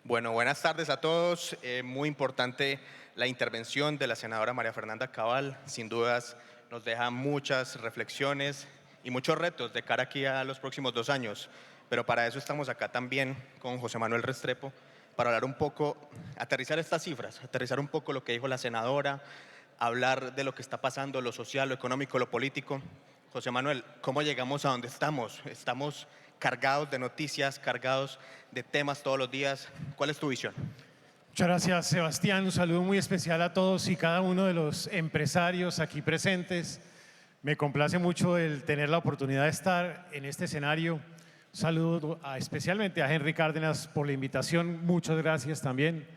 Bueno, buenas tardes a todos. Muy importante la intervención de la senadora María Fernanda Cabal. Sin dudas nos deja muchas reflexiones y muchos retos de cara aquí a los próximos 2 años. Pero para eso estamos acá también con José Manuel Restrepo, para hablar un poco, aterrizar estas cifras, aterrizar un poco lo que dijo la senadora, hablar de lo que está pasando, lo social, lo económico, lo político. José Manuel, ¿cómo llegamos a donde estamos? Estamos cargados de noticias, cargados de temas todos los días. ¿Cuál es tu visión? Muchas gracias, Sebastián. Un saludo muy especial a todos y cada uno de los empresarios aquí presentes. Me complace mucho el tener la oportunidad de estar en este escenario. Un saludo especialmente a Henry Cárdenas por la invitación. Muchas gracias también.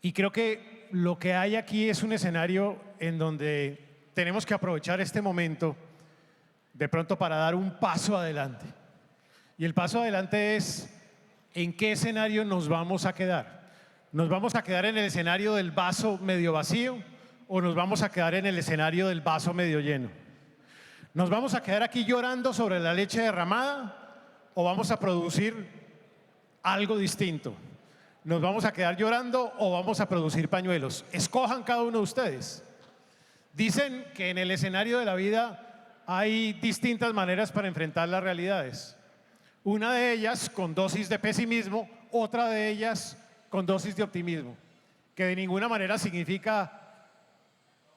Y creo que lo que hay aquí es un escenario en donde tenemos que aprovechar este momento de pronto para dar un paso adelante. Y el paso adelante es en qué escenario nos vamos a quedar. ¿Nos vamos a quedar en el escenario del vaso medio vacío o nos vamos a quedar en el escenario del vaso medio lleno? ¿Nos vamos a quedar aquí llorando sobre la leche derramada o vamos a producir algo distinto? ¿Nos vamos a quedar llorando o vamos a producir pañuelos? Escojan cada uno de ustedes. Dicen que en el escenario de la vida hay distintas maneras para enfrentar las realidades. Una de ellas con dosis de pesimismo, otra de ellas con dosis de optimismo, que de ninguna manera significa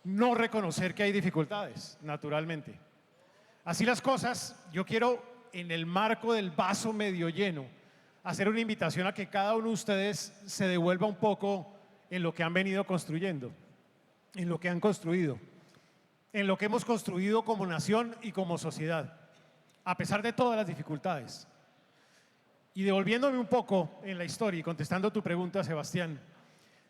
no reconocer que hay dificultades, naturalmente. Así las cosas, yo quiero, en el marco del vaso medio lleno, hacer una invitación a que cada uno de ustedes se devuelva un poco en lo que han venido construyendo, en lo que han construido, en lo que hemos construido como nación y como sociedad, a pesar de todas las dificultades. Y devolviéndome un poco en la historia y contestando tu pregunta, Sebastián,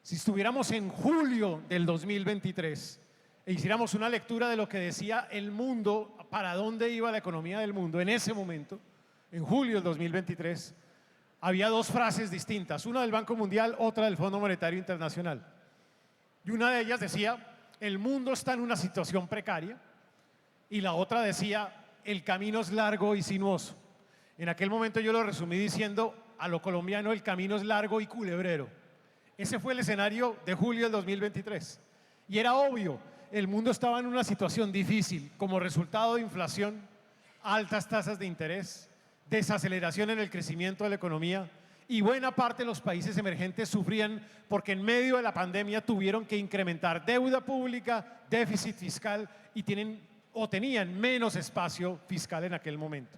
si estuviéramos en julio del 2023 e hiciéramos una lectura de lo que decía el mundo, para dónde iba la economía del mundo en ese momento, en julio del 2023, había dos frases distintas, una del Banco Mundial, otra del Fondo Monetario Internacional. Y una de ellas decía, el mundo está en una situación precaria, y la otra decía, el camino es largo y sinuoso. En aquel momento yo lo resumí diciendo, a lo colombiano el camino es largo y culebrero. Ese fue el escenario de julio del 2023. Y era obvio, el mundo estaba en una situación difícil como resultado de inflación, altas tasas de interés, desaceleración en el crecimiento de la economía, y buena parte de los países emergentes sufrían porque en medio de la pandemia tuvieron que incrementar deuda pública, déficit fiscal y tenían menos espacio fiscal en aquel momento.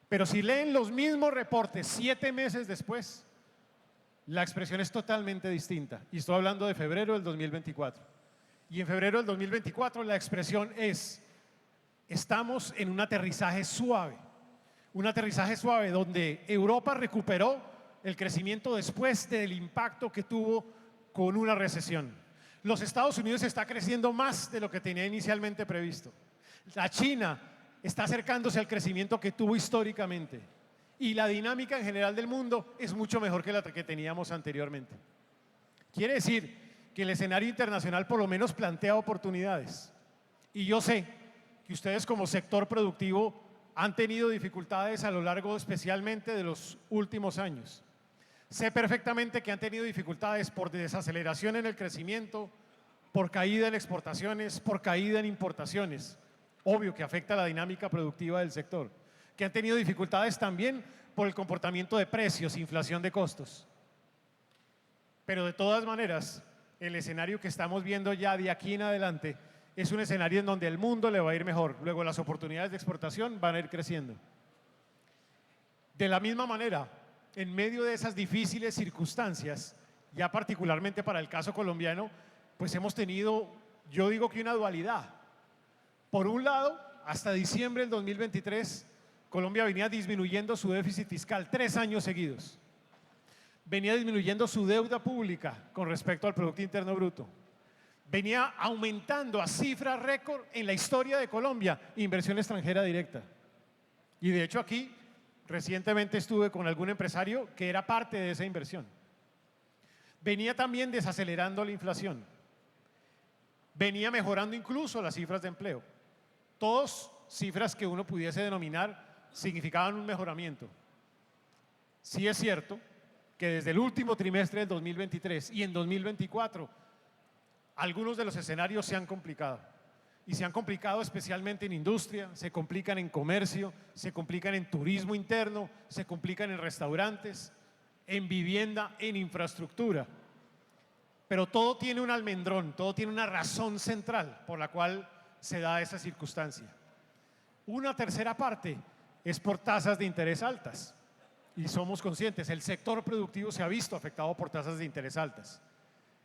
Pero si leen los mismos reportes 7 meses después, la expresión es totalmente distinta. Y estoy hablando de febrero del 2024. Y en febrero del 2024 la expresión es, estamos en un aterrizaje suave. Un aterrizaje suave donde Europa recuperó el crecimiento después del impacto que tuvo con una recesión. Los Estados Unidos está creciendo más de lo que tenía inicialmente previsto. La China está acercándose al crecimiento que tuvo históricamente. Y la dinámica en general del mundo es mucho mejor que la que teníamos anteriormente. Quiere decir que el escenario internacional por lo menos plantea oportunidades. Y yo sé que ustedes como sector productivo han tenido dificultades a lo largo especialmente de los últimos años. Sé perfectamente que han tenido dificultades por desaceleración en el crecimiento, por caída en exportaciones, por caída en importaciones. Obvio que afecta la dinámica productiva del sector. Que han tenido dificultades también por el comportamiento de precios, inflación de costos. Pero de todas maneras, el escenario que estamos viendo ya de aquí en adelante es un escenario en donde el mundo le va a ir mejor. Luego las oportunidades de exportación van a ir creciendo. De la misma manera, en medio de esas difíciles circunstancias, ya particularmente para el caso colombiano, pues hemos tenido, yo digo que una dualidad. Por un lado, hasta diciembre del 2023, Colombia venía disminuyendo su déficit fiscal 3 años seguidos. Venía disminuyendo su deuda pública con respecto al Producto Interno Bruto. Venía aumentando a cifra récord en la historia de Colombia inversión extranjera directa. Y de hecho aquí, recientemente estuve con algún empresario que era parte de esa inversión. Venía también desacelerando la inflación. Venía mejorando incluso las cifras de empleo. Todas cifras que uno pudiese denominar significaban un mejoramiento. Sí es cierto que desde el último trimestre del 2023 y en 2024, algunos de los escenarios se han complicado. Y se han complicado especialmente en industria, se complican en comercio, se complican en turismo interno, se complican en restaurantes, en vivienda, en infraestructura. Pero todo tiene un almendrón, todo tiene una razón central por la cual se da esa circunstancia. Una tercera parte es por tasas de interés altas. Y somos conscientes, el sector productivo se ha visto afectado por tasas de interés altas.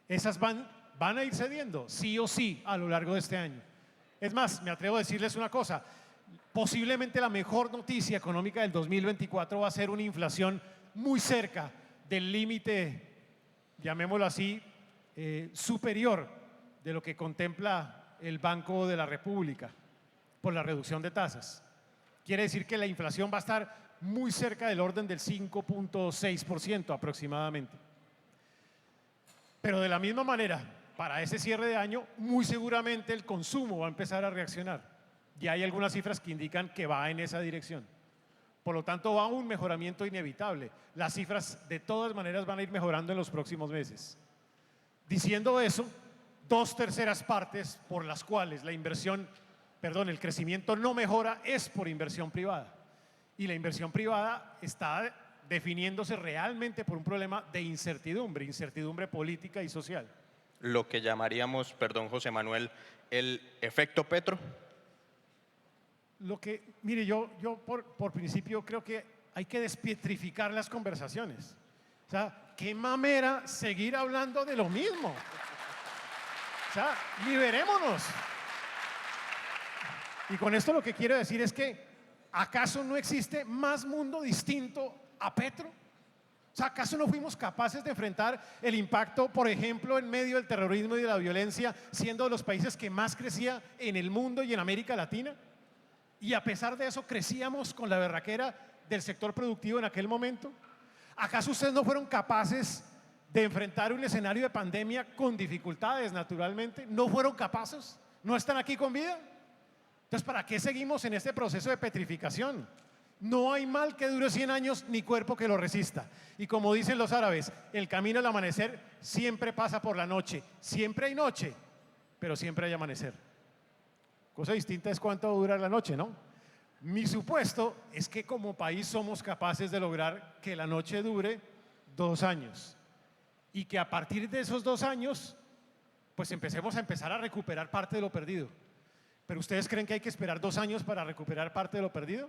Esas van a ir cediendo, sí o sí, a lo largo de este año. Es más, me atrevo a decirles una cosa, posiblemente la mejor noticia económica del 2024 va a ser una inflación muy cerca del límite, llamémoslo así, superior de lo que contempla el Banco de la República por la reducción de tasas. Quiere decir que la inflación va a estar muy cerca del orden del 5.6% aproximadamente. Pero de la misma manera, para ese cierre de año, muy seguramente el consumo va a empezar a reaccionar. Ya hay algunas cifras que indican que va en esa dirección. Por lo tanto, va a un mejoramiento inevitable. Las cifras de todas maneras van a ir mejorando en los próximos meses. Diciendo eso, 2/3 partes por las cuales el crecimiento no mejora es por inversión privada. Y la inversión privada está definiéndose realmente por un problema de incertidumbre política y social. Lo que llamaríamos, perdón José Manuel, el efecto Petro. Mire, yo por principio creo que hay que despietrificar las conversaciones. O sea, qué mamera seguir hablando de lo mismo. O sea, liberémonos. Y con esto lo que quiero decir es que ¿acaso no existe más mundo distinto a Petro? O sea, ¿acaso no fuimos capaces de enfrentar el impacto, por ejemplo, en medio del terrorismo y de la violencia, siendo de los países que más crecía en el mundo y en América Latina? Y a pesar de eso, crecíamos con la berraquera del sector productivo en aquel momento. ¿Acaso ustedes no fueron capaces de enfrentar un escenario de pandemia con dificultades, naturalmente? ¿No fueron capaces? ¿No están aquí con vida? Entonces, ¿para qué seguimos en este proceso de petrificación? No hay mal que dure 100 años ni cuerpo que lo resista. Y como dicen los árabes, el camino al amanecer siempre pasa por la noche. Siempre hay noche, pero siempre hay amanecer. Cosa distinta es cuánto dura la noche, ¿no? Mi supuesto es que como país somos capaces de lograr que la noche dure 2 años y que a partir de esos 2 años pues empecemos a recuperar parte de lo perdido. ¿Pero ustedes creen que hay que esperar 2 años para recuperar parte de lo perdido?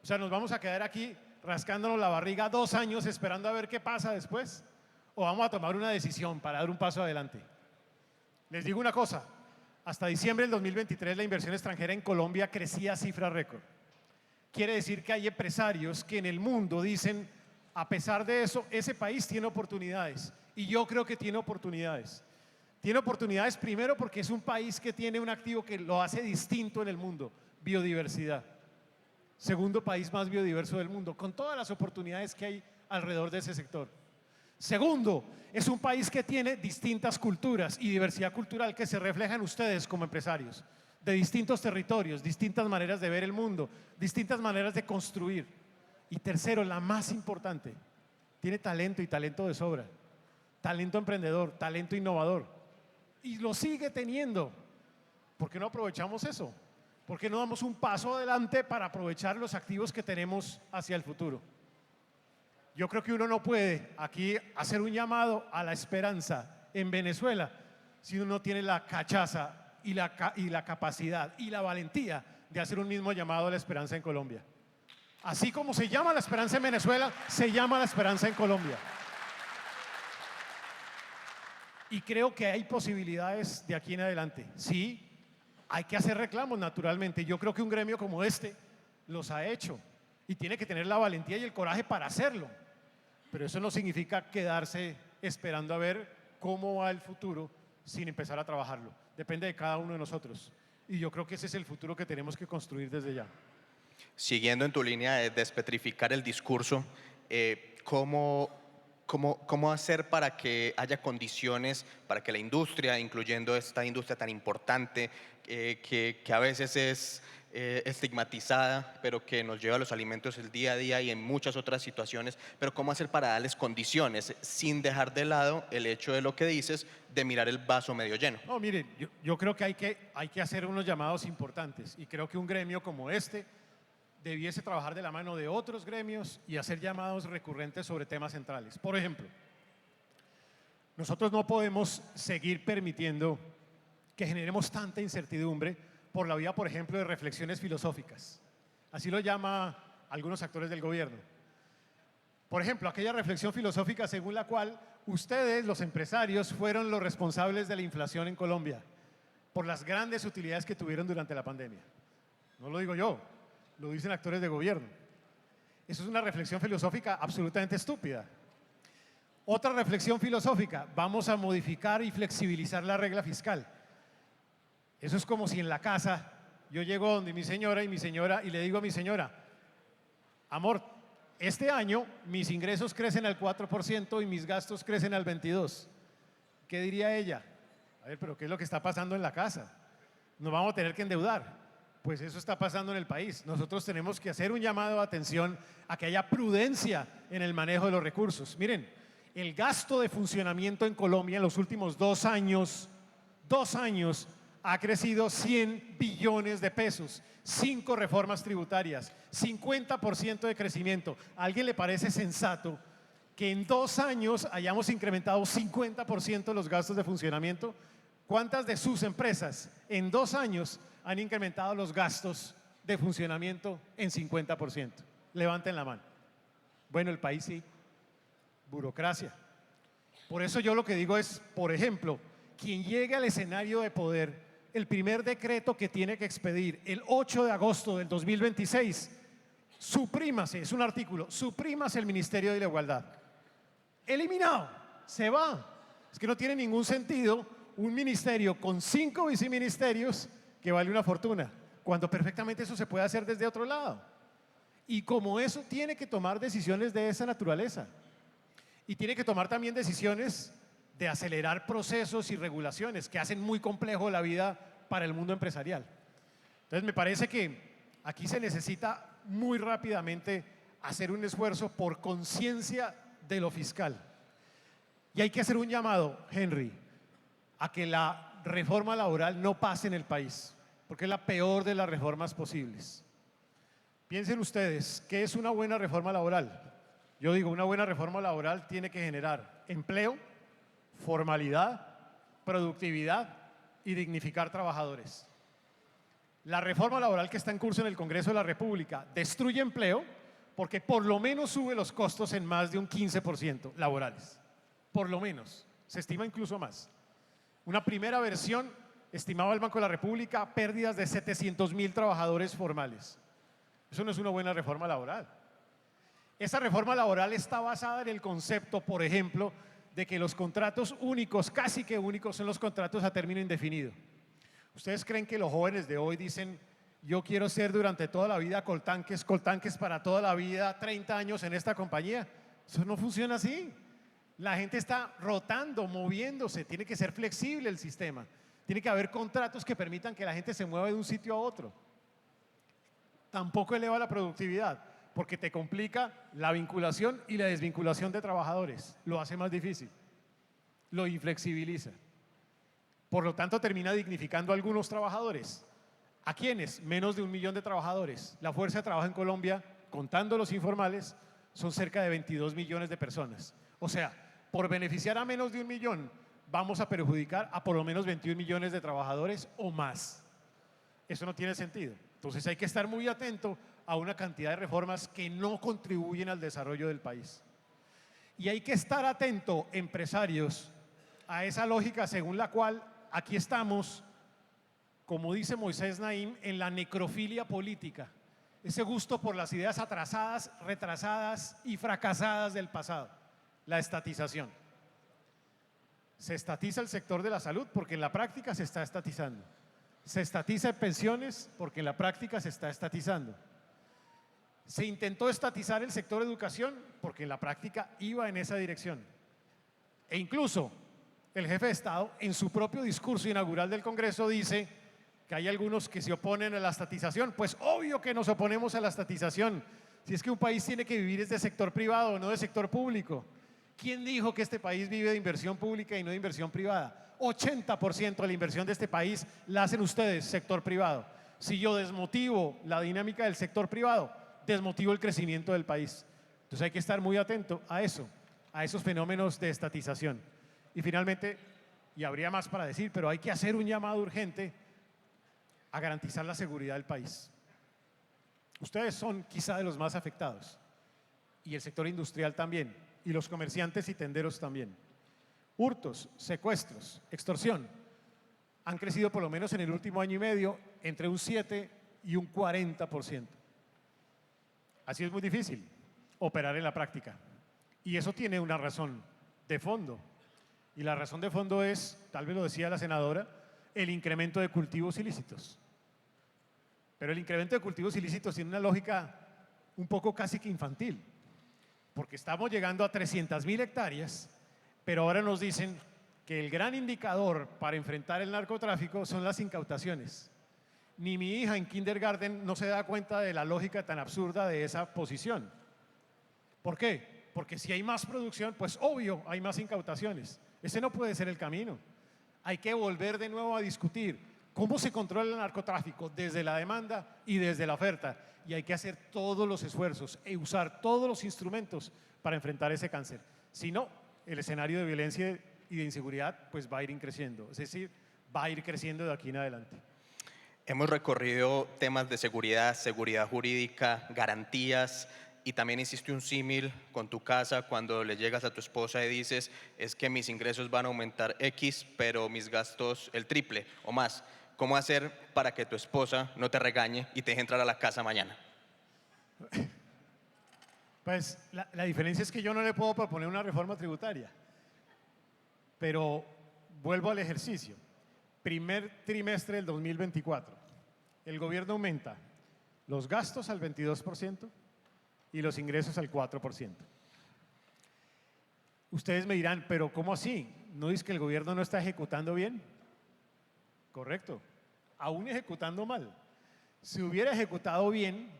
O sea, ¿nos vamos a quedar aquí rascándonos la barriga 2 años esperando a ver qué pasa después? ¿O vamos a tomar una decisión para dar un paso adelante? Les digo una cosa, hasta diciembre del 2023 la inversión extranjera en Colombia crecía a cifra récord. Quiere decir que hay empresarios que en el mundo dicen, a pesar de eso, ese país tiene oportunidades. Y yo creo que tiene oportunidades. Tiene oportunidades primero porque es un país que tiene un activo que lo hace distinto en el mundo, biodiversidad. Segundo país más biodiverso del mundo, con todas las oportunidades que hay alrededor de ese sector. Segundo, es un país que tiene distintas culturas y diversidad cultural que se refleja en ustedes como empresarios, de distintos territorios, distintas maneras de ver el mundo, distintas maneras de construir. Y tercero, la más importante, tiene talento y talento de sobra, talento emprendedor, talento innovador. Y lo sigue teniendo. ¿Por qué no aprovechamos eso? ¿Por qué no damos un paso adelante para aprovechar los activos que tenemos hacia el futuro? Yo creo que uno no puede aquí hacer un llamado a la esperanza en Venezuela si uno no tiene la cachaza y la capacidad y la valentía de hacer un mismo llamado a la esperanza en Colombia. Así como se llama la esperanza en Venezuela, se llama la esperanza en Colombia. Y creo que hay posibilidades de aquí en adelante. Sí, hay que hacer reclamos, naturalmente. Yo creo que un gremio como este los ha hecho y tiene que tener la valentía y el coraje para hacerlo. Pero eso no significa quedarse esperando a ver cómo va el futuro sin empezar a trabajarlo. Depende de cada uno de nosotros. Y yo creo que ese es el futuro que tenemos que construir desde ya. Siguiendo en tu línea de despetrificar el discurso, ¿cómo hacer para que haya condiciones para que la industria, incluyendo esta industria tan importante, que a veces es estigmatizada, pero que nos lleva a los alimentos el día a día y en muchas otras situaciones, pero cómo hacer para darles condiciones sin dejar de lado el hecho de lo que dices, de mirar el vaso medio lleno. No, miren, yo creo que hay que hacer unos llamados importantes y creo que un gremio como este debiese trabajar de la mano de otros gremios y hacer llamados recurrentes sobre temas centrales. Por ejemplo, nosotros no podemos seguir permitiendo que generemos tanta incertidumbre por la vía, por ejemplo, de reflexiones filosóficas. Así lo llama algunos actores del gobierno. Por ejemplo, aquella reflexión filosófica según la cual ustedes, los empresarios, fueron los responsables de la inflación en Colombia por las grandes utilidades que tuvieron durante la pandemia. No lo digo yo, lo dicen actores de gobierno. Eso es una reflexión filosófica absolutamente estúpida. Otra reflexión filosófica, vamos a modificar y flexibilizar la regla fiscal. Eso es como si en la casa yo llego donde mi señora y le digo a mi señora, amor, este año mis ingresos crecen al 4% y mis gastos crecen al 22%. ¿Qué diría ella? A ver, pero ¿qué es lo que está pasando en la casa? Nos vamos a tener que endeudar. Pues eso está pasando en el país. Nosotros tenemos que hacer un llamado de atención a que haya prudencia en el manejo de los recursos. Miren, el gasto de funcionamiento en Colombia en los últimos 2 años, ha crecido 100 billones de pesos, 5 reformas tributarias, 50% de crecimiento. ¿A alguien le parece sensato que en 2 años hayamos incrementado 50% los gastos de funcionamiento? ¿Cuántas de sus empresas en 2 años han incrementado los gastos de funcionamiento en 50%? Levanten la mano. Bueno, el país sí. Burocracia. Por eso yo lo que digo es, por ejemplo, quien llegue al escenario de poder, el primer decreto que tiene que expedir el 8 de agosto del 2026, suprímase, es un artículo, suprímase el Ministerio de la Igualdad. Eliminado, se va. Es que no tiene ningún sentido un ministerio con 5 viceministerios que vale una fortuna, cuando perfectamente eso se puede hacer desde otro lado. Y como eso tiene que tomar decisiones de esa naturaleza. Y tiene que tomar también decisiones de acelerar procesos y regulaciones que hacen muy complejo la vida para el mundo empresarial. Entonces me parece que aquí se necesita muy rápidamente hacer un esfuerzo por conciencia de lo fiscal. Y hay que hacer un llamado, Henry, a que la reforma laboral no pase en el país, porque es la peor de las reformas posibles. Piensen ustedes, ¿qué es una buena reforma laboral? Yo digo, una buena reforma laboral tiene que generar empleo, formalidad, productividad y dignificar trabajadores. La reforma laboral que está en curso en el Congreso de la República destruye empleo porque por lo menos sube los costos en más de un 15% laborales. Por lo menos, se estima incluso más. Una primera versión estimaba el Banco de la República pérdidas de 700.000 trabajadores formales. Eso no es una buena reforma laboral. Esa reforma laboral está basada en el concepto, por ejemplo, de que los contratos únicos, casi que únicos, son los contratos a término indefinido. ¿Ustedes creen que los jóvenes de hoy dicen, yo quiero ser durante toda la vida coltanques para toda la vida, 30 años en esta compañía? Eso no funciona así. La gente está rotando, moviéndose, tiene que ser flexible el sistema. Tiene que haber contratos que permitan que la gente se mueva de un sitio a otro. Tampoco eleva la productividad, porque te complica la vinculación y la desvinculación de trabajadores. Lo hace más difícil, lo inflexibiliza. Por lo tanto, termina dignificando a algunos trabajadores. ¿A quiénes? Menos de 1 millón de trabajadores. La fuerza de trabajo en Colombia, contando los informales, son cerca de 22 millones de personas. O sea, por beneficiar a menos de 1 millón, vamos a perjudicar a por lo menos 21 millones de trabajadores o más. Eso no tiene sentido. Entonces hay que estar muy atento a una cantidad de reformas que no contribuyen al desarrollo del país. Y hay que estar atento, empresarios, a esa lógica según la cual aquí estamos, como dice Moisés Naim, en la necrofilia política, ese gusto por las ideas atrasadas, retrasadas y fracasadas del pasado, la estatización. Se estatiza el sector de la salud porque en la práctica se está estatizando. Se estatiza en pensiones porque en la práctica se está estatizando. Se intentó estatizar el sector de educación porque en la práctica iba en esa dirección. E incluso el jefe de Estado, en su propio discurso inaugural del Congreso, dice que hay algunos que se oponen a la estatización. Pues obvio que nos oponemos a la estatización. Si es que un país tiene que vivir es de sector privado, no de sector público. ¿Quién dijo que este país vive de inversión pública y no de inversión privada? 80% de la inversión de este país la hacen ustedes, sector privado. Si yo desmotivo la dinámica del sector privado, desmotivo el crecimiento del país. Entonces hay que estar muy atento a eso, a esos fenómenos de estatización. Y finalmente, y habría más para decir, pero hay que hacer un llamado urgente a garantizar la seguridad del país. Ustedes son quizá de los más afectados, y el sector industrial también, y los comerciantes y tenderos también. Hurtos, secuestros, extorsión han crecido por lo menos en el último año y medio entre un 7 y un 40%. Así es muy difícil operar en la práctica. Y eso tiene una razón de fondo. Y la razón de fondo es, tal vez lo decía la senadora, el incremento de cultivos ilícitos. Pero el incremento de cultivos ilícitos tiene una lógica un poco casi que infantil, porque estamos llegando a 300.000 hectáreas, pero ahora nos dicen que el gran indicador para enfrentar el narcotráfico son las incautaciones. Ni mi hija en kindergarten no se da cuenta de la lógica tan absurda de esa posición. ¿Por qué? Porque si hay más producción, pues obvio hay más incautaciones. Ese no puede ser el camino. Hay que volver de nuevo a discutir cómo se controla el narcotráfico desde la demanda y desde la oferta. Y hay que hacer todos los esfuerzos e usar todos los instrumentos para enfrentar ese cáncer. Si no, el escenario de violencia y de inseguridad pues va a ir creciendo. Es decir, va a ir creciendo de aquí en adelante. Hemos recorrido temas de seguridad, seguridad jurídica, garantías, y también hiciste un símil con tu casa cuando le llegas a tu esposa y dices, es que mis ingresos van a aumentar X, pero mis gastos el triple o más. ¿Cómo hacer para que tu esposa no te regañe y te deje entrar a la casa mañana? Pues la diferencia es que yo no le puedo proponer una reforma tributaria. Pero vuelvo al ejercicio. Primer trimestre del 2024, el gobierno aumenta los gastos al 22% y los ingresos al 4%. Ustedes me dirán, pero ¿cómo así? ¿No dice que el gobierno no está ejecutando bien? Correcto, aún ejecutando mal. Si hubiera ejecutado bien,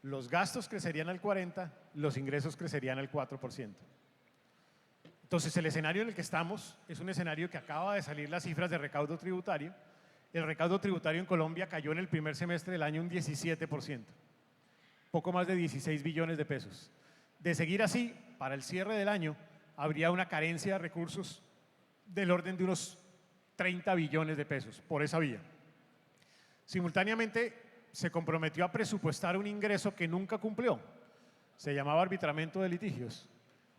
los gastos crecerían al 40%, los ingresos crecerían al 4%. Entonces, el escenario en el que estamos es un escenario que acaba de salir las cifras de recaudo tributario. El recaudo tributario en Colombia cayó en el primer semestre del año un 17%, poco más de 16 billones de pesos. De seguir así, para el cierre del año, habría una carencia de recursos del orden de unos 30 billones de pesos por esa vía. Simultáneamente, se comprometió a presupuestar un ingreso que nunca cumplió. Se llamaba arbitramiento de litigios.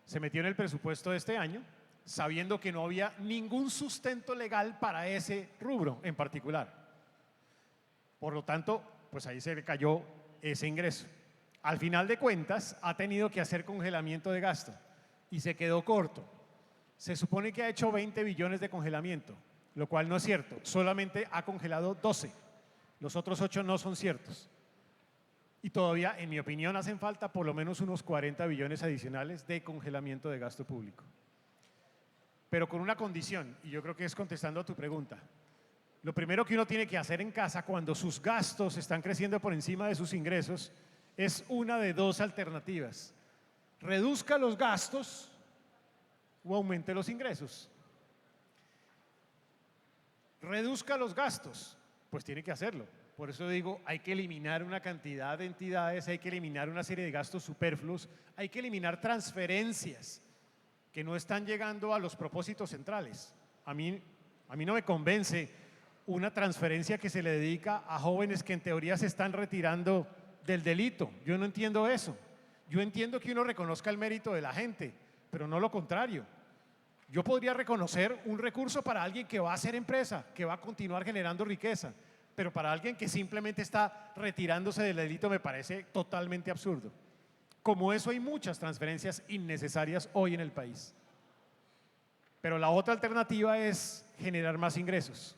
Se metió en el presupuesto de este año, sabiendo que no había ningún sustento legal para ese rubro en particular. Por lo tanto, pues ahí se le cayó ese ingreso. Al final de cuentas, ha tenido que hacer congelamiento de gasto y se quedó corto. Se supone que ha hecho 20 billones de congelamiento, lo cual no es cierto. Solamente ha congelado 12. Los otros 8 no son ciertos. Y todavía, en mi opinión, hacen falta por lo menos unos 40 billones adicionales de congelamiento de gasto público. Pero con una condición, y yo creo que es contestando a tu pregunta. Lo primero que uno tiene que hacer en casa cuando sus gastos están creciendo por encima de sus ingresos es una de dos alternativas. Reduzca los gastos o aumente los ingresos. Reduzca los gastos, pues tiene que hacerlo. Por eso digo, hay que eliminar una cantidad de entidades, hay que eliminar una serie de gastos superfluos, hay que eliminar transferencias que no están llegando a los propósitos centrales. A mí no me convence una transferencia que se le dedica a jóvenes que en teoría se están retirando del delito. Yo no entiendo eso. Yo entiendo que uno reconozca el mérito de la gente, pero no lo contrario. Yo podría reconocer un recurso para alguien que va a hacer empresa, que va a continuar generando riqueza, pero para alguien que simplemente está retirándose del delito me parece totalmente absurdo. Como eso hay muchas transferencias innecesarias hoy en el país. Pero la otra alternativa es generar más ingresos.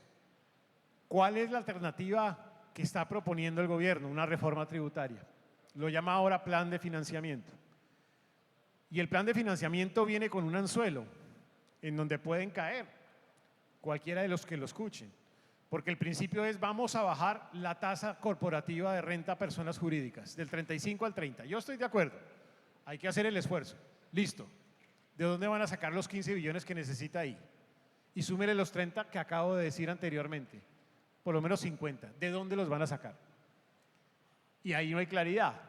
¿Cuál es la alternativa que está proponiendo el gobierno? Una reforma tributaria. Lo llama ahora plan de financiamiento. Y el plan de financiamiento viene con un anzuelo en donde pueden caer cualquiera de los que lo escuchen. porque el principio es vamos a bajar la tasa corporativa de renta a personas jurídicas del 35 al 30. Yo estoy de acuerdo, hay que hacer el esfuerzo. Listo. ¿De dónde van a sacar los 15 billones que necesita ahí? Y súmele los 30 que acabo de decir anteriormente, por lo menos 50. ¿De dónde los van a sacar? Y ahí no hay claridad.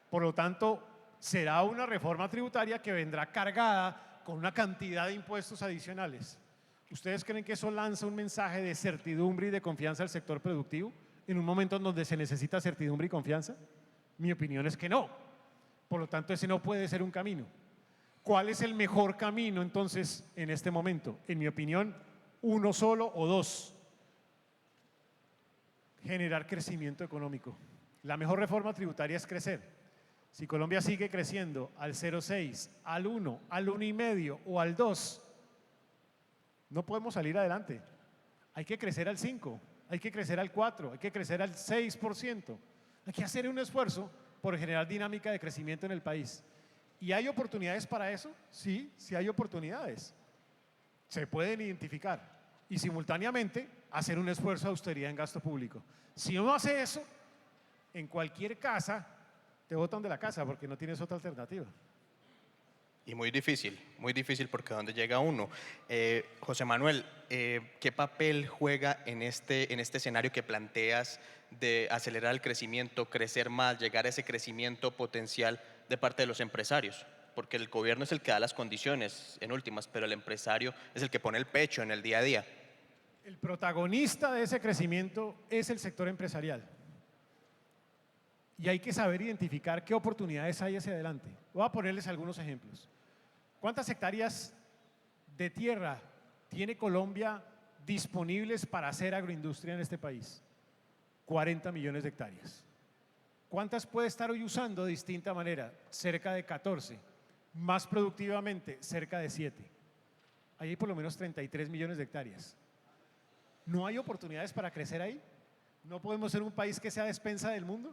Por lo tanto, será una reforma tributaria que vendrá cargada con una cantidad de impuestos adicionales. ¿Ustedes creen que eso lanza un mensaje de certidumbre y de confianza al sector productivo en un momento en donde se necesita certidumbre y confianza? Mi opinión es que no. Por lo tanto, ese no puede ser un camino. ¿Cuál es el mejor camino entonces en este momento? En mi opinión, uno solo o dos. Generar crecimiento económico. La mejor reforma tributaria es crecer. Si Colombia sigue creciendo al 0,6, al 1, al 1,5 o al 2, no podemos salir adelante. Hay que crecer al 5, hay que crecer al 4, hay que crecer al 6%. Hay que hacer un esfuerzo por generar dinámica de crecimiento en el país. ¿Y hay oportunidades para eso? Sí, sí hay oportunidades. Se pueden identificar y simultáneamente hacer un esfuerzo de austeridad en gasto público. Si uno hace eso, en cualquier casa te botan de la casa porque no tienes otra alternativa. Y muy difícil porque ¿dónde llega uno? José Manuel, ¿qué papel juega en este escenario que planteas de acelerar el crecimiento, crecer más, llegar a ese crecimiento potencial de parte de los empresarios? Porque el gobierno es el que da las condiciones en últimas, pero el empresario es el que pone el pecho en el día a día. El protagonista de ese crecimiento es el sector empresarial. Y hay que saber identificar qué oportunidades hay hacia adelante. Voy a ponerles algunos ejemplos. ¿Cuántas hectáreas de tierra tiene Colombia disponibles para hacer agroindustria en este país? 40 millones de hectáreas. ¿Cuántas puede estar hoy usando de distinta manera? Cerca de 14. Más productivamente, cerca de 7. Ahí hay por lo menos 33 millones de hectáreas. ¿No hay oportunidades para crecer ahí? ¿No podemos ser un país que sea despensa del mundo?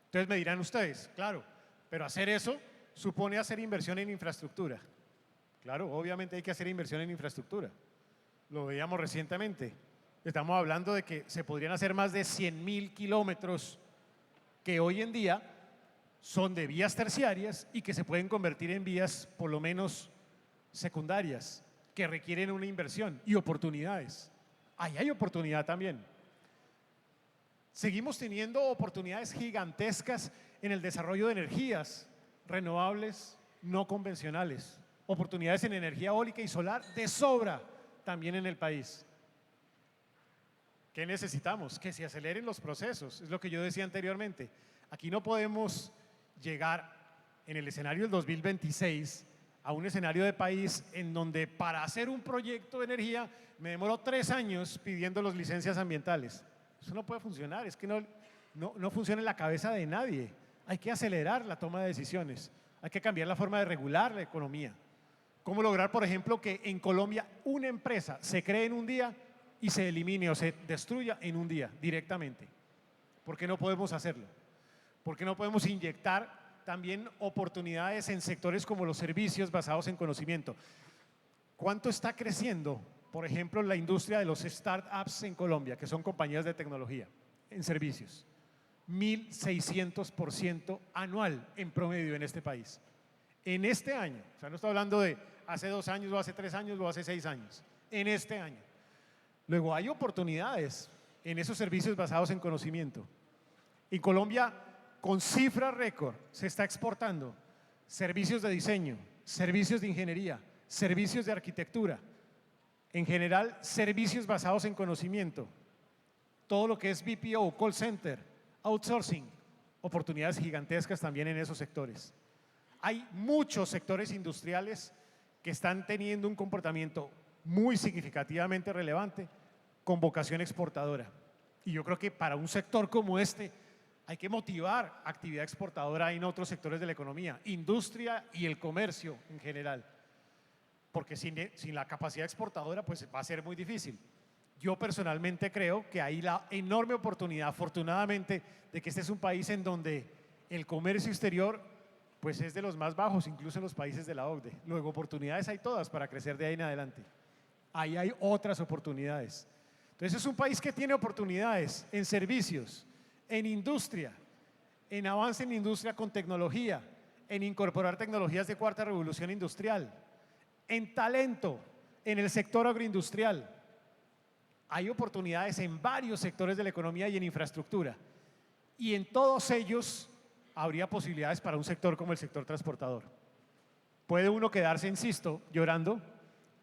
Entonces me dirán ustedes, claro, pero hacer eso supone hacer inversión en infraestructura. Claro, obviamente hay que hacer inversión en infraestructura. Lo veíamos recientemente. Estamos hablando de que se podrían hacer más de 100.000 kilómetros que hoy en día son de vías terciarias y que se pueden convertir en vías por lo menos secundarias, que requieren una inversión y oportunidades. Ahí hay oportunidad también. Seguimos teniendo oportunidades gigantescas en el desarrollo de energías renovables no convencionales, oportunidades en energía eólica y solar de sobra también en el país. ¿Qué necesitamos? Que se aceleren los procesos, es lo que yo decía anteriormente. Aquí no podemos llegar en el escenario del 2026 a un escenario de país en donde para hacer un proyecto de energía me demoro 3 años pidiendo las licencias ambientales. Eso no puede funcionar, es que no funciona en la cabeza de nadie. Hay que acelerar la toma de decisiones, hay que cambiar la forma de regular la economía. ¿Cómo lograr, por ejemplo, que en Colombia una empresa se cree en un día y se elimine o se destruya en un día directamente? ¿Por qué no podemos hacerlo? ¿Por qué no podemos inyectar también oportunidades en sectores como los servicios basados en conocimiento? ¿Cuánto está creciendo, por ejemplo, la industria de los startups en Colombia, que son compañías de tecnología en servicios? 1.600% anual en promedio en este país. En este año, o sea, no estoy hablando de hace 2 años o hace 3 años o hace 6 años, en este año. Luego hay oportunidades en esos servicios basados en conocimiento. En Colombia, con cifra récord, se está exportando servicios de diseño, servicios de ingeniería, servicios de arquitectura, en general servicios basados en conocimiento, todo lo que es BPO, call center, outsourcing, oportunidades gigantescas también en esos sectores. Hay muchos sectores industriales que están teniendo un comportamiento muy significativamente relevante con vocación exportadora. Y yo creo que para un sector como este hay que motivar actividad exportadora en otros sectores de la economía, industria y el comercio en general. Porque sin la capacidad exportadora pues va a ser muy difícil. Yo personalmente creo que hay la enorme oportunidad, afortunadamente, de que este es un país en donde el comercio exterior pues es de los más bajos, incluso en los países de la OCDE. Luego, oportunidades hay todas para crecer de ahí en adelante. Ahí hay otras oportunidades. Entonces es un país que tiene oportunidades en servicios, en industria, en avance en industria con tecnología, en incorporar tecnologías de cuarta revolución industrial, en talento, en el sector agroindustrial. Hay oportunidades en varios sectores de la economía y en infraestructura. Y en todos ellos habría posibilidades para un sector como el sector transportador. Puede uno quedarse, insisto, llorando,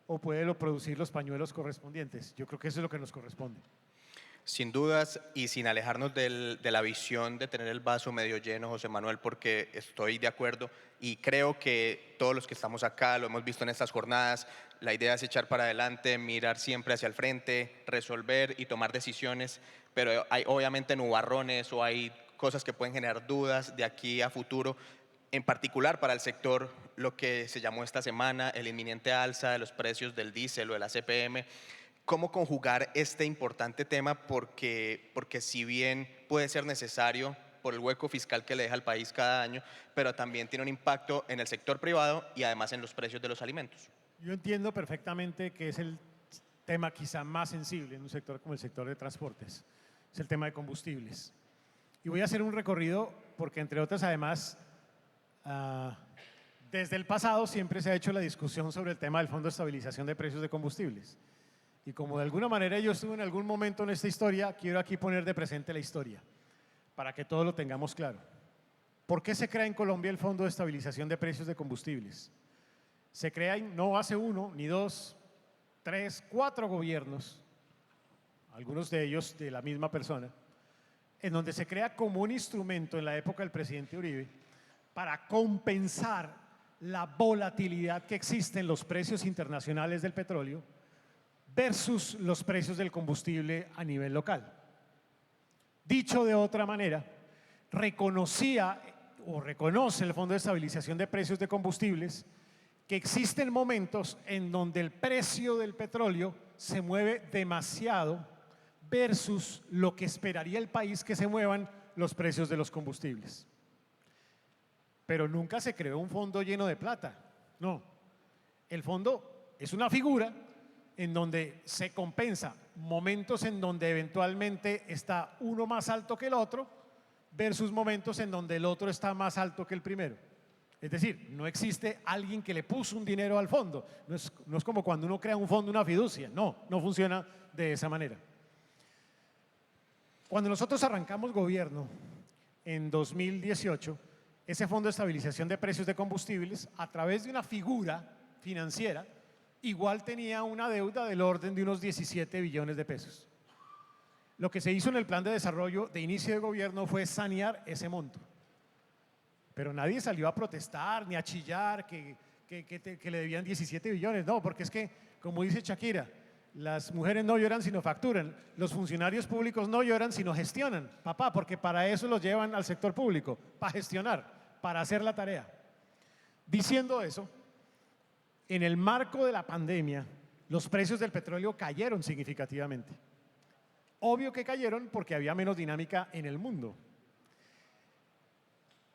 o puede producir los pañuelos correspondientes. Yo creo que eso es lo que nos corresponde. Sin dudas y sin alejarnos de la visión de tener el vaso medio lleno, José Manuel, porque estoy de acuerdo y creo que todos los que estamos acá lo hemos visto en estas jornadas, la idea es echar para adelante, mirar siempre hacia el frente, resolver y tomar decisiones, pero hay obviamente nubarrones o hay cosas que pueden generar dudas de aquí a futuro, en particular para el sector, lo que se llamó esta semana el inminente alza de los precios del diésel o de la CPM. ¿Cómo conjugar este importante tema? Porque si bien puede ser necesario por el hueco fiscal que le deja al país cada año, pero también tiene un impacto en el sector privado y además en los precios de los alimentos. Yo entiendo perfectamente que es el tema quizá más sensible en un sector como el sector de transportes, es el tema de combustibles. Y voy a hacer un recorrido porque, entre otras, además, desde el pasado siempre se ha hecho la discusión sobre el tema del Fondo de Estabilización de Precios de Combustibles. Y como de alguna manera yo estuve en algún momento en esta historia, quiero aquí poner de presente la historia, para que todos lo tengamos claro. ¿Por qué se crea en Colombia el Fondo de Estabilización de Precios de Combustibles? Se crea no hace uno, ni dos, tres, cuatro gobiernos, algunos de ellos de la misma persona, en donde se crea como un instrumento en la época del presidente Uribe para compensar la volatilidad que existe en los precios internacionales del petróleo versus los precios del combustible a nivel local. Dicho de otra manera, reconocía o reconoce el Fondo de Estabilización de Precios de Combustibles que existen momentos en donde el precio del petróleo se mueve demasiado versus lo que esperaría el país que se muevan los precios de los combustibles. Pero nunca se creó un fondo lleno de plata, no. El fondo es una figura en donde se compensa momentos en donde eventualmente está uno más alto que el otro versus momentos en donde el otro está más alto que el primero. Es decir, no existe alguien que le puso un dinero al fondo. No es como cuando uno crea un fondo, una fiducia. No funciona de esa manera. Cuando nosotros arrancamos gobierno en 2018, ese Fondo de Estabilización de Precios de Combustibles, a través de una figura financiera, igual tenía una deuda del orden de unos 17 billones de pesos. Lo que se hizo en el plan de desarrollo de inicio de gobierno fue sanear ese monto. Pero nadie salió a protestar ni a chillar que le debían 17 billones. No, porque es que, como dice Shakira, las mujeres no lloran sino facturan, los funcionarios públicos no lloran sino gestionan. Papá, porque para eso los llevan al sector público, para gestionar, para hacer la tarea. Diciendo eso, en el marco de la pandemia, los precios del petróleo cayeron significativamente. Obvio que cayeron porque había menos dinámica en el mundo.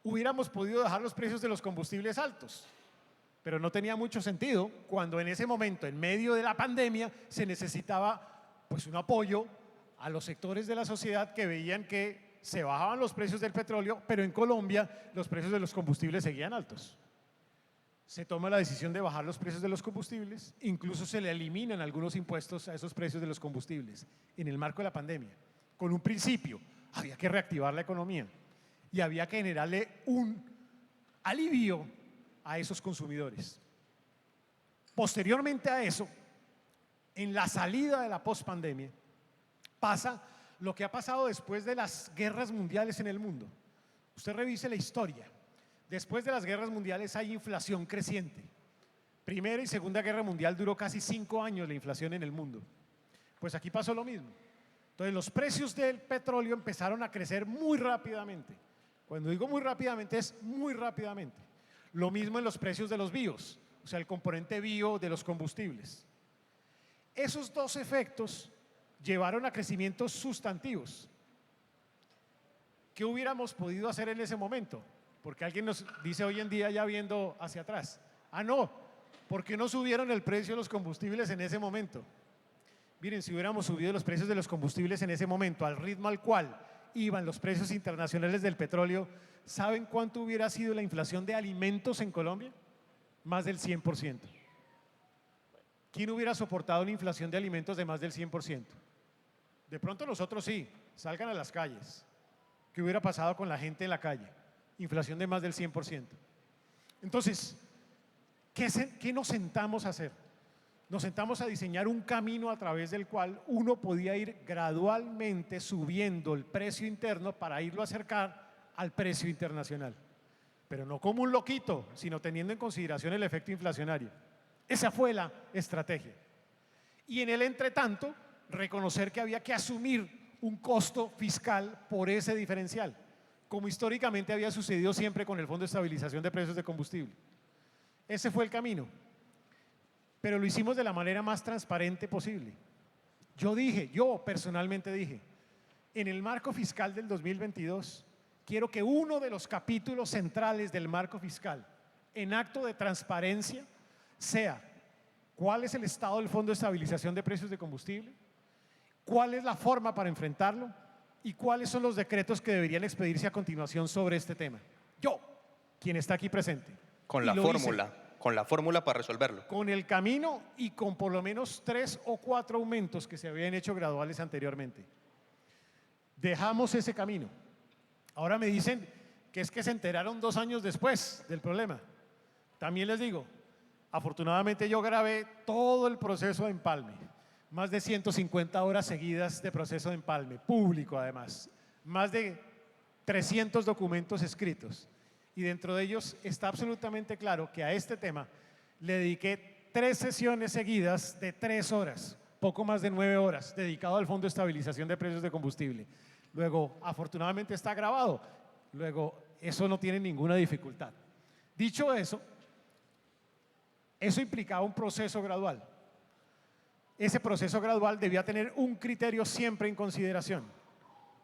Hubiéramos podido dejar los precios de los combustibles altos, pero no tenía mucho sentido cuando en ese momento, en medio de la pandemia, se necesitaba pues un apoyo a los sectores de la sociedad que veían que se bajaban los precios del petróleo, pero en Colombia los precios de los combustibles seguían altos. Se toma la decisión de bajar los precios de los combustibles, incluso se le eliminan algunos impuestos a esos precios de los combustibles en el marco de la pandemia. Con un principio, había que reactivar la economía y había que generarle un alivio a esos consumidores. Posteriormente a eso, en la salida de la pospandemia, pasa lo que ha pasado después de las guerras mundiales en el mundo. Usted revise la historia. Después de las guerras mundiales hay inflación creciente. Primera y Segunda Guerra Mundial duró casi 5 años la inflación en el mundo. Pues aquí pasó lo mismo. Entonces los precios del petróleo empezaron a crecer muy rápidamente. Cuando digo muy rápidamente, es muy rápidamente. Lo mismo en los precios de los bios, o sea, el componente bio de los combustibles. Esos dos efectos llevaron a crecimientos sustantivos. ¿Qué hubiéramos podido hacer en ese momento? Porque alguien nos dice hoy en día, ya viendo hacia atrás, no, ¿por qué no subieron el precio de los combustibles en ese momento? Miren, si hubiéramos subido los precios de los combustibles en ese momento al ritmo al cual iban los precios internacionales del petróleo, ¿saben cuánto hubiera sido la inflación de alimentos en Colombia? Más del 100%. ¿Quién hubiera soportado una inflación de alimentos de más del 100%? De pronto nosotros sí, salgan a las calles. ¿Qué hubiera pasado con la gente en la calle? Inflación de más del 100%. Entonces, ¿qué nos sentamos a hacer? Nos sentamos a diseñar un camino a través del cual uno podía ir gradualmente subiendo el precio interno para irlo a acercar al precio internacional. Pero no como un loquito, sino teniendo en consideración el efecto inflacionario. Esa fue la estrategia. Y en el entretanto, reconocer que había que asumir un costo fiscal por ese diferencial, como históricamente había sucedido siempre con el Fondo de Estabilización de Precios de Combustible. Ese fue el camino, pero lo hicimos de la manera más transparente posible. Yo personalmente dije, en el marco fiscal del 2022, quiero que uno de los capítulos centrales del marco fiscal, en acto de transparencia, sea cuál es el estado del Fondo de Estabilización de Precios de Combustible, cuál es la forma para enfrentarlo y cuáles son los decretos que deberían expedirse a continuación sobre este tema. Yo, quien está aquí presente. Con la fórmula para resolverlo. Con el camino y con por lo menos 3 o 4 aumentos que se habían hecho graduales anteriormente. Dejamos ese camino. Ahora me dicen que es que se enteraron 2 años después del problema. También les digo, afortunadamente yo grabé todo el proceso de empalme, más de 150 horas seguidas de proceso de empalme, público además, más de 300 documentos escritos. Y dentro de ellos está absolutamente claro que a este tema le dediqué 3 sesiones seguidas de 3 horas, poco más de 9 horas, dedicado al Fondo de Estabilización de Precios de Combustible. Luego, afortunadamente está grabado. Luego, eso no tiene ninguna dificultad. Dicho eso, eso implicaba un proceso gradual. Ese proceso gradual debía tener un criterio siempre en consideración.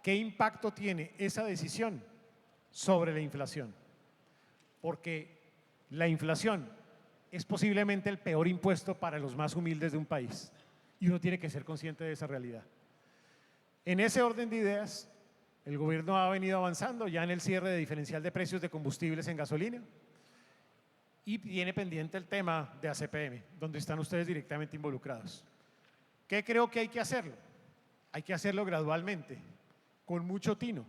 ¿Qué impacto tiene esa decisión sobre la inflación? Porque la inflación es posiblemente el peor impuesto para los más humildes de un país y uno tiene que ser consciente de esa realidad. En ese orden de ideas, el gobierno ha venido avanzando ya en el cierre de diferencial de precios de combustibles en gasolina y tiene pendiente el tema de ACPM, donde están ustedes directamente involucrados. ¿Qué creo que hay que hacerlo? Hay que hacerlo gradualmente, con mucho tino.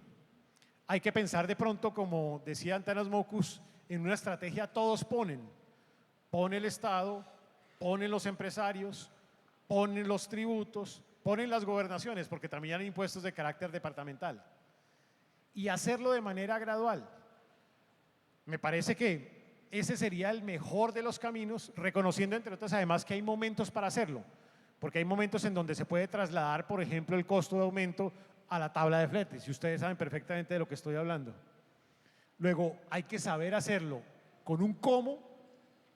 Hay que pensar de pronto, como decía Antanas Mockus, en una estrategia todos ponen. Pone el Estado, ponen los empresarios, ponen los tributos, ponen las gobernaciones, porque también hay impuestos de carácter departamental. Y hacerlo de manera gradual. Me parece que ese sería el mejor de los caminos, reconociendo entre otras además que hay momentos para hacerlo, porque hay momentos en donde se puede trasladar, por ejemplo, el costo de aumento a la tabla de fletes, y ustedes saben perfectamente de lo que estoy hablando. Luego, hay que saber hacerlo con un cómo,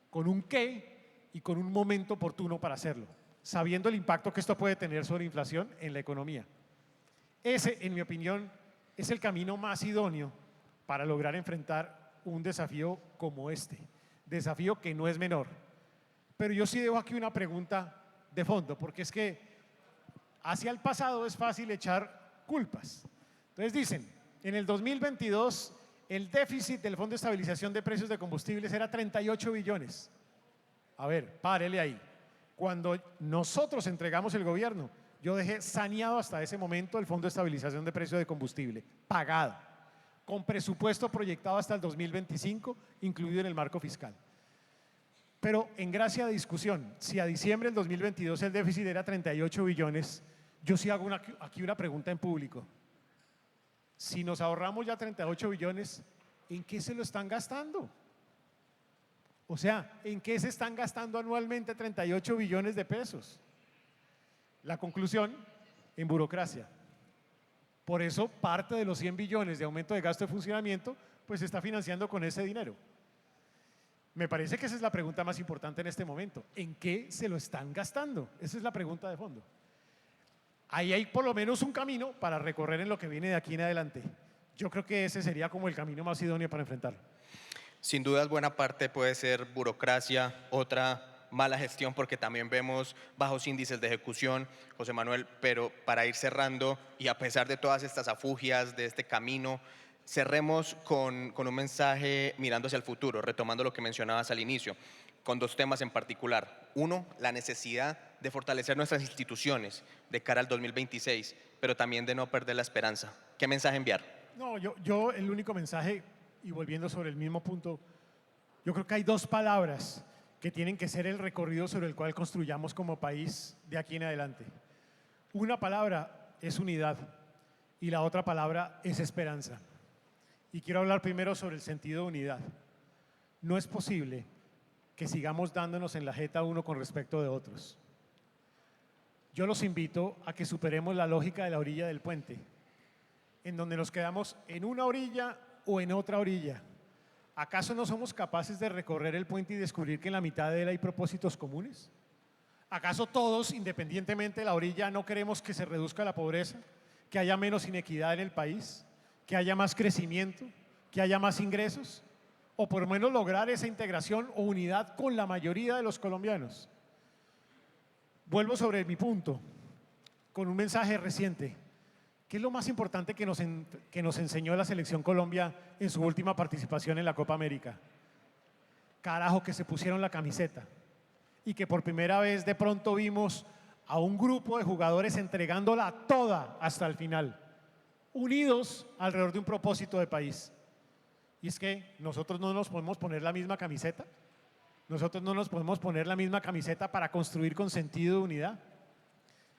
con un qué y con un momento oportuno para hacerlo, sabiendo el impacto que esto puede tener sobre inflación en la economía. Ese, en mi opinión, es el camino más idóneo para lograr enfrentar un desafío como este, desafío que no es menor. Pero yo sí dejo aquí una pregunta de fondo, porque es que hacia el pasado es fácil echar culpas. Entonces dicen, en el 2022 el déficit del Fondo de Estabilización de Precios de Combustibles era 38 billones. A ver, párele ahí. Cuando nosotros entregamos el gobierno, yo dejé saneado hasta ese momento el Fondo de Estabilización de Precios de Combustible, pagado, con presupuesto proyectado hasta el 2025, incluido en el marco fiscal. Pero en gracia de discusión, si a diciembre del 2022 el déficit era 38 billones, yo sí hago aquí una pregunta en público. Si nos ahorramos ya 38 billones, ¿en qué se lo están gastando? O sea, ¿en qué se están gastando anualmente 38 billones de pesos? La conclusión, en burocracia. Por eso parte de los 100 billones de aumento de gasto de funcionamiento, pues se está financiando con ese dinero. Me parece que esa es la pregunta más importante en este momento. ¿En qué se lo están gastando? Esa es la pregunta de fondo. Ahí hay por lo menos un camino para recorrer en lo que viene de aquí en adelante. Yo creo que ese sería como el camino más idóneo para enfrentarlo. Sin duda, buena parte puede ser burocracia, otra mala gestión, porque también vemos bajos índices de ejecución, José Manuel, pero para ir cerrando, y a pesar de todas estas afugias, de este camino, cerremos con un mensaje mirando hacia el futuro, retomando lo que mencionabas al inicio, con dos temas en particular. Uno, la necesidad de fortalecer nuestras instituciones de cara al 2026, pero también de no perder la esperanza. ¿Qué mensaje enviar? No, yo el único mensaje, y volviendo sobre el mismo punto, yo creo que hay dos palabras que tienen que ser el recorrido sobre el cual construyamos como país de aquí en adelante. Una palabra es unidad y la otra palabra es esperanza. Y quiero hablar primero sobre el sentido de unidad. No es posible que sigamos dándonos en la jeta uno con respecto de otros. Yo los invito a que superemos la lógica de la orilla del puente, en donde nos quedamos en una orilla o en otra orilla. ¿Acaso no somos capaces de recorrer el puente y descubrir que en la mitad de él hay propósitos comunes? ¿Acaso todos, independientemente de la orilla, no queremos que se reduzca la pobreza, que haya menos inequidad en el país, que haya más crecimiento, que haya más ingresos? O por lo menos lograr esa integración o unidad con la mayoría de los colombianos. Vuelvo sobre mi punto, con un mensaje reciente. ¿Qué es lo más importante que nos enseñó la Selección Colombia en su última participación en la Copa América? Carajo, que se pusieron la camiseta y que por primera vez de pronto vimos a un grupo de jugadores entregándola toda hasta el final, unidos alrededor de un propósito de país. Y es que nosotros no nos podemos poner la misma camiseta, nosotros no nos podemos poner la misma camiseta para construir con sentido de unidad.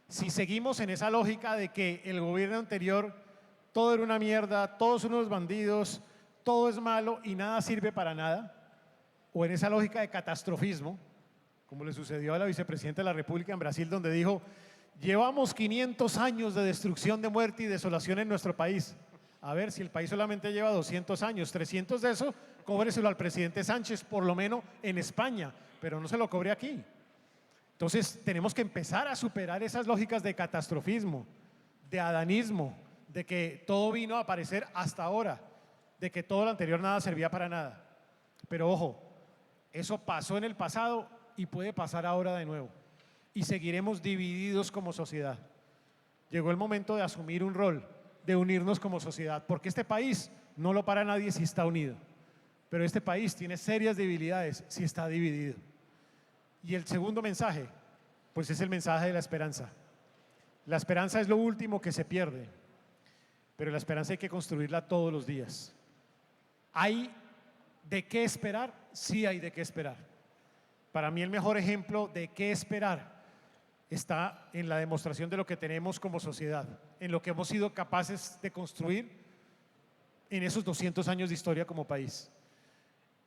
Si seguimos en esa lógica de que el gobierno anterior todo era una mierda, todos son unos bandidos, todo es malo y nada sirve para nada, o en esa lógica de catastrofismo, como le sucedió a la vicepresidenta de la República en Brasil, donde dijo, llevamos 500 años de destrucción, de muerte y desolación en nuestro país. A ver, si el país solamente lleva 200 años, 300 de eso, cóbreselo al presidente Sánchez, por lo menos en España, pero no se lo cobre aquí. Entonces, tenemos que empezar a superar esas lógicas de catastrofismo, de adanismo, de que todo vino a aparecer hasta ahora, de que todo lo anterior nada servía para nada. Pero ojo, eso pasó en el pasado y puede pasar ahora de nuevo. Y seguiremos divididos como sociedad. Llegó el momento de asumir un rol, de unirnos como sociedad, porque este país no lo para nadie si está unido, pero este país tiene serias debilidades si está dividido. Y el segundo mensaje, pues es el mensaje de la esperanza. La esperanza es lo último que se pierde, pero la esperanza hay que construirla todos los días. ¿Hay de qué esperar? Sí hay de qué esperar. Para mí el mejor ejemplo de qué esperar está en la demostración de lo que tenemos como sociedad, en lo que hemos sido capaces de construir en esos 200 años de historia como país,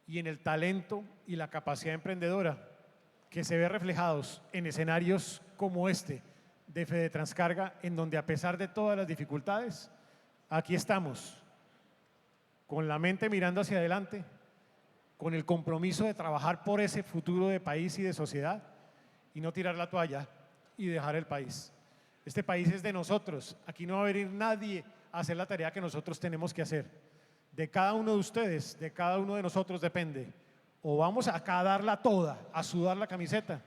y en el talento y la capacidad emprendedora que se ve reflejados en escenarios como este de Fede Transcarga, en donde a pesar de todas las dificultades, aquí estamos, con la mente mirando hacia adelante, con el compromiso de trabajar por ese futuro de país y de sociedad, y no tirar la toalla y dejar el país. Este país es de nosotros, aquí no va a venir nadie a hacer la tarea que nosotros tenemos que hacer. De cada uno de ustedes, de cada uno de nosotros depende. O vamos acá a darla toda, a sudar la camiseta,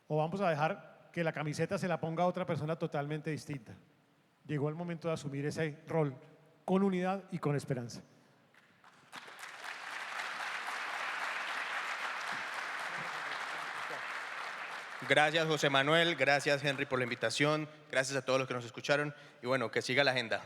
o vamos a dejar que la camiseta se la ponga a otra persona totalmente distinta. Llegó el momento de asumir ese rol con unidad y con esperanza. Gracias, José Manuel, gracias, Henry, por la invitación, gracias a todos los que nos escucharon y bueno, que siga la agenda.